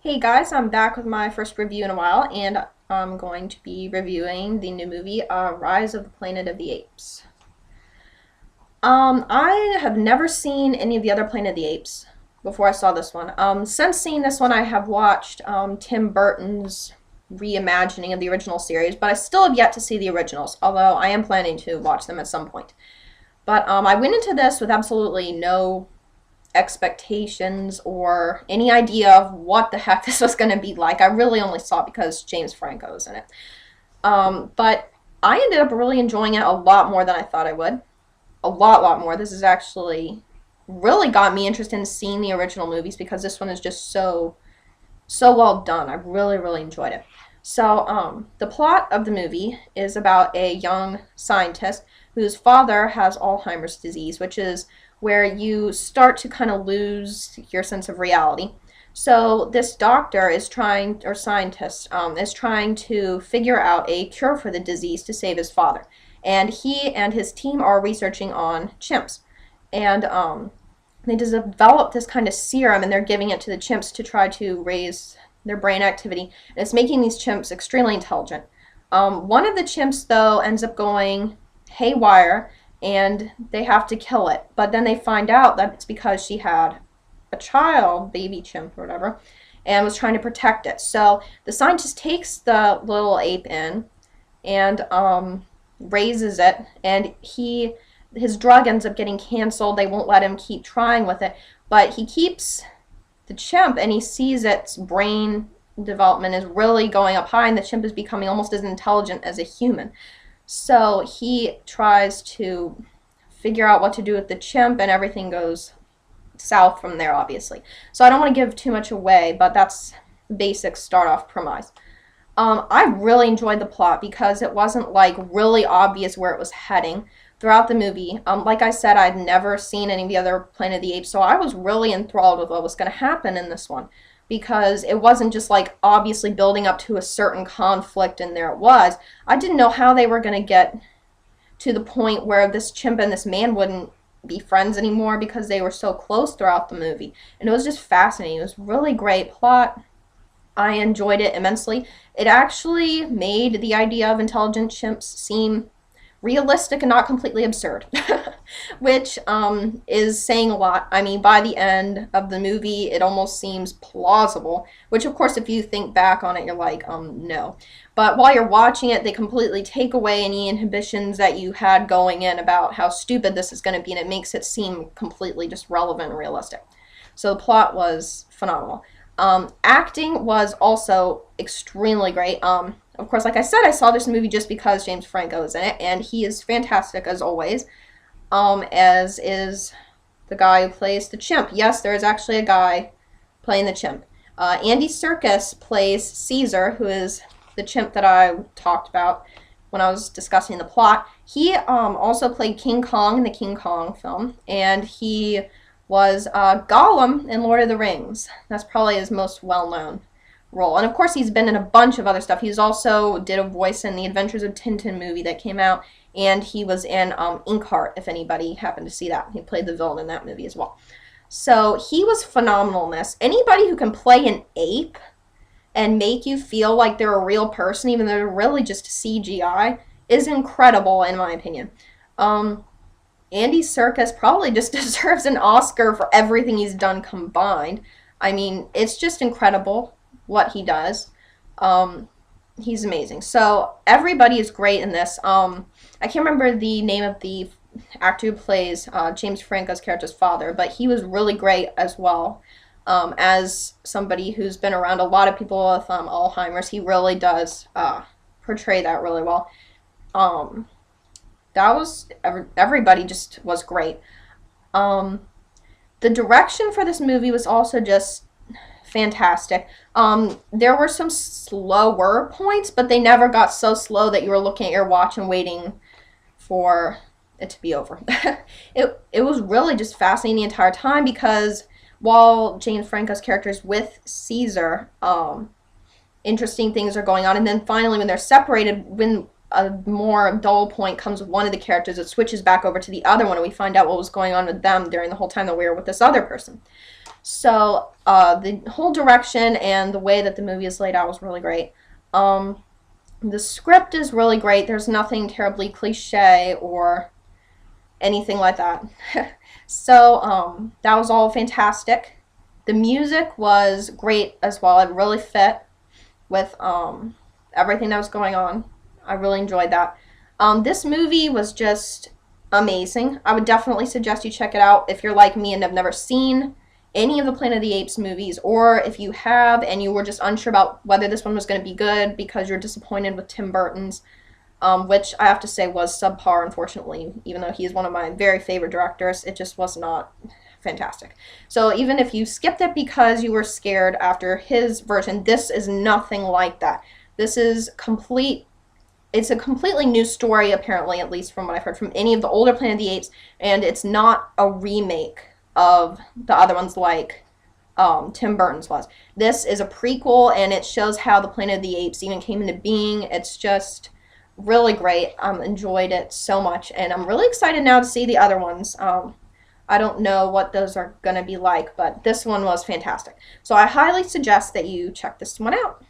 Hey guys, I'm back with my first review in a while, and I'm going to be reviewing the new movie, Rise of the Planet of the Apes. I have never seen any of the other Planet of the Apes before I saw this one. Since seeing this one, I have watched Tim Burton's reimagining of the original series, but I still have yet to see the originals, although I am planning to watch them at some point. But I went into this with absolutely no expectations or any idea of what the heck this was going to be like. I really only saw it because James Franco is in it. But I ended up really enjoying it a lot more than I thought I would. A lot more. This is actually really got me interested in seeing the original movies because this one is just so well done. I really enjoyed it. So, the plot of the movie is about a young scientist whose father has Alzheimer's disease, which is where you start to kind of lose your sense of reality. So this doctor is trying, or scientist, is trying to figure out a cure for the disease to save his father. And he and his team are researching on chimps. And they developed this kind of serum, and they're giving it to the chimps to try to raise their brain activity. And it's making these chimps extremely intelligent. One of the chimps, though, ends up going haywire, and they have to kill it. But then they find out that it's because she had a child, baby chimp or whatever, and was trying to protect it. So the scientist takes the little ape in and raises it, and his drug ends up getting canceled. They won't let him keep trying with it, but he keeps the chimp, and he sees its brain development is really going up high, and the chimp is becoming almost as intelligent as a human. So he tries to figure out what to do with the chimp, and everything goes south from there, obviously. So I don't want to give too much away, but that's basic start-off premise. I really enjoyed the plot because it wasn't like really obvious where it was heading throughout the movie. Like I said, I'd never seen any of the other Planet of the Apes, so I was really enthralled with what was going to happen in this one because it wasn't just like obviously building up to a certain conflict, and there it was. I didn't know how they were going to get to the point where this chimp and this man wouldn't be friends anymore because they were so close throughout the movie. And it was just fascinating. It was really great plot. I enjoyed it immensely. It actually made the idea of intelligent chimps seem realistic and not completely absurd, which is saying a lot. I mean, by the end of the movie, it almost seems plausible, which of course, if you think back on it, you're like, no. But while you're watching it, they completely take away any inhibitions that you had going in about how stupid this is going to be, and it makes it seem completely just relevant and realistic. So the plot was phenomenal. Acting was also extremely great. Of course, like I said, I saw this movie just because James Franco is in it, and he is fantastic as always, as is the guy who plays the chimp. Yes, there is actually a guy playing the chimp. Andy Serkis plays Caesar, who is the chimp that I talked about when I was discussing the plot. He also played King Kong in the King Kong film, and he was Gollum in Lord of the Rings. That's probably his most well-known role. And of course, he's been in a bunch of other stuff. He's also did a voice in the Adventures of Tintin movie that came out, and he was in Inkheart, if anybody happened to see that. He played the villain in that movie as well. So he was phenomenal in this. Anybody who can play an ape and make you feel like they're a real person, even though they're really just CGI, is incredible, in my opinion. Andy Serkis probably just deserves an Oscar for everything he's done combined. I mean, it's just incredible what he does. He's amazing. So everybody is great in this. I can't remember the name of the actor who plays James Franco's character's father, but he was really great as well. As somebody who's been around a lot of people with Alzheimer's, he really does portray that really well. That was everybody just was great. The direction for this movie was also just fantastic. There were some slower points, but they never got so slow that you were looking at your watch and waiting for it to be over. It was really just fascinating the entire time because while James Franco's character is with Caesar, interesting things are going on, and then finally when they're separated, when a more dull point comes with one of the characters, it switches back over to the other one, and we find out what was going on with them during the whole time that we were with this other person. So the whole direction and the way that the movie is laid out was really great. The script is really great. There's nothing terribly cliche or anything like that. So that was all fantastic. The music was great as well. It really fit with everything that was going on. I really enjoyed that. This movie was just amazing. I would definitely suggest you check it out if you're like me and have never seen any of the Planet of the Apes movies, or if you have and you were just unsure about whether this one was going to be good because you're disappointed with Tim Burton's, which I have to say was subpar, unfortunately, even though he is one of my very favorite directors. It just was not fantastic. So even if you skipped it because you were scared after his version, this is nothing like that. This is complete. It's a completely new story, apparently, at least from what I've heard from any of the older Planet of the Apes, and it's not a remake of the other ones like Tim Burton's was. This is a prequel, and it shows how the Planet of the Apes even came into being. It's just really great. Enjoyed it so much, and I'm really excited now to see the other ones. I don't know what those are going to be like, but this one was fantastic. So I highly suggest that you check this one out.